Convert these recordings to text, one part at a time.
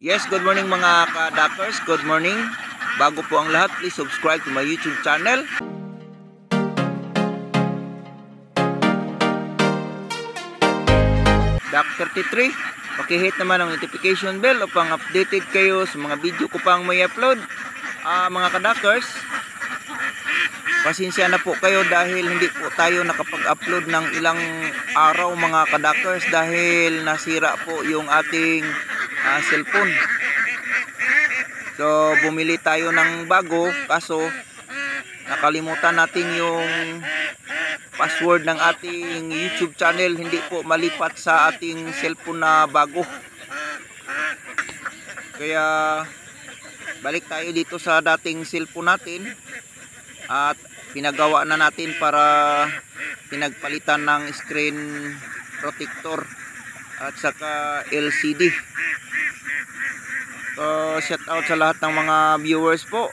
Yes, good morning mga ka-Duckers. Good morning. Bago po ang lahat, please subscribe to my YouTube channel. Duck33, pakihit naman ang notification bell upang updated kayo sa mga video ko pang may upload. Mga ka-Duckers, pasensya na po kayo dahil hindi po tayo nakapag-upload ng ilang araw mga ka-Duckers dahil nasira po yung ating cellphone. So bumili tayo ng bago kaso nakalimutan natin yung password ng ating YouTube channel, hindi po malipat sa ating cellphone na bago. Kaya balik tayo dito sa dating cellphone natin at pinagawa na natin para pinagpalitan ng screen protector at saka LCD. So shout out sa lahat ng mga viewers po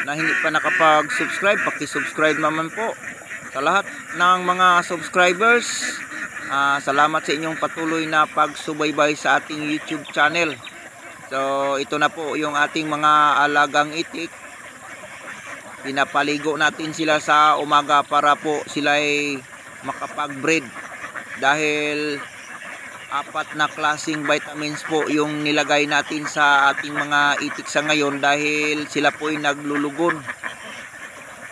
na hindi pa nakapag-subscribe, paki-subscribe naman po. Sa lahat ng mga subscribers, salamat sa inyong patuloy na pagsubaybay sa ating YouTube channel. So ito na po yung ating mga alagang itik. Pinapaligo natin sila sa umaga para po sila ay makapag-breed dahil 4 na klaseng vitamins po yung nilagay natin sa ating mga itik sa ngayon dahil sila po ay naglulugon.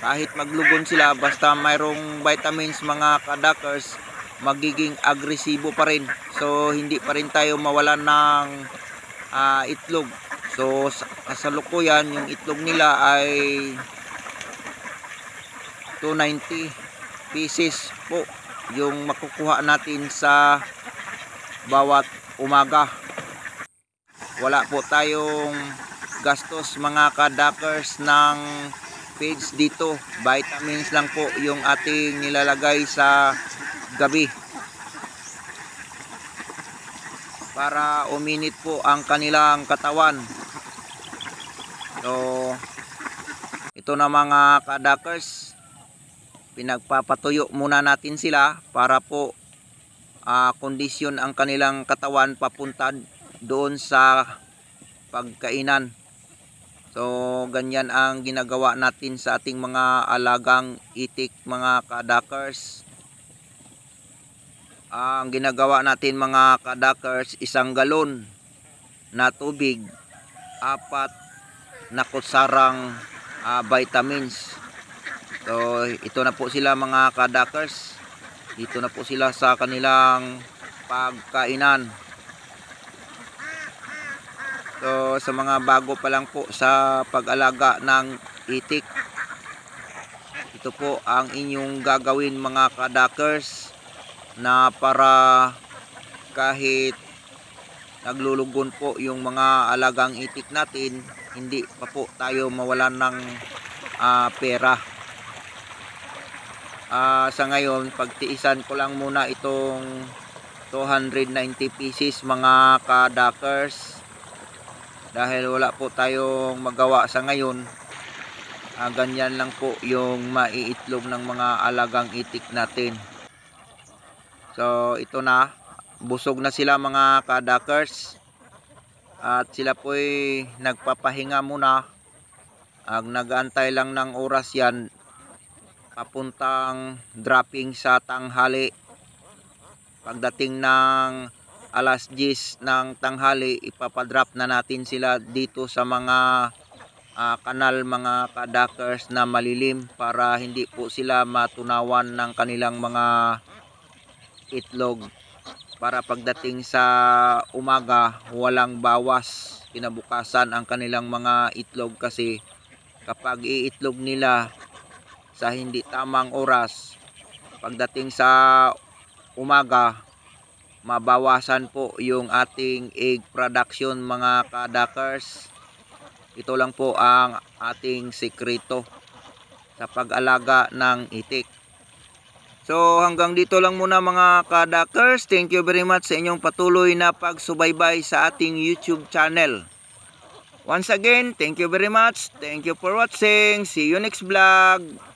Kahit maglugon sila, basta mayroong vitamins mga ka-Duckers, magiging agresibo pa rin. So hindi pa rin tayo mawalan ng itlog. So sa kasalukuyan yung itlog nila ay 290 pieces po yung makukuha natin sa bawat umaga. Wala po tayong gastos mga ka-Duckers ng feeds dito. Vitamins lang po yung ating nilalagay sa gabi para uminit po ang kanilang katawan. So ito na mga ka-Duckers, pinagpapatuyo muna natin sila para po kondisyon ang kanilang katawan papunta doon sa pagkainan. So ganyan ang ginagawa natin sa ating mga alagang itik mga ka-Duckers. Ang ginagawa natin mga ka-Duckers, 1 galon na tubig, 4 na kutsarang vitamins. So ito na po sila mga ka-Duckers. Dito na po sila sa kanilang pagkainan. So sa mga bago pa lang po sa pag-alaga ng itik, ito po ang inyong gagawin mga ka-Duckers na para kahit naglulugon po yung mga alagang itik natin, hindi pa po tayo mawalan ng pera. Sa ngayon pagtiisan ko lang muna itong 290 pieces mga ka-Duckers dahil wala po tayong magawa sa ngayon. Ganyan lang po yung maiitlog ng mga alagang itik natin. So ito na, busog na sila mga ka-Duckers at sila po ay nagpapahinga muna. Nag-aantay lang ng oras yan papuntang dropping sa tanghali. Pagdating ng alas 10 ng tanghali, ipapadrop na natin sila dito sa mga kanal mga ka-Duckers na malilim para hindi po sila matunawan ng kanilang mga itlog, para pagdating sa umaga walang bawas kinabukasan ang kanilang mga itlog. Kasi kapag iitlog nila sa hindi tamang oras, pagdating sa umaga mabawasan po yung ating egg production mga ka-Duckers. Ito lang po ang ating sekreto sa pag-alaga ng itik. So hanggang dito lang muna mga ka-Duckers. Thank you very much sa inyong patuloy na pagsubaybay sa ating YouTube channel. Once again, thank you very much. Thank you for watching. See you next vlog.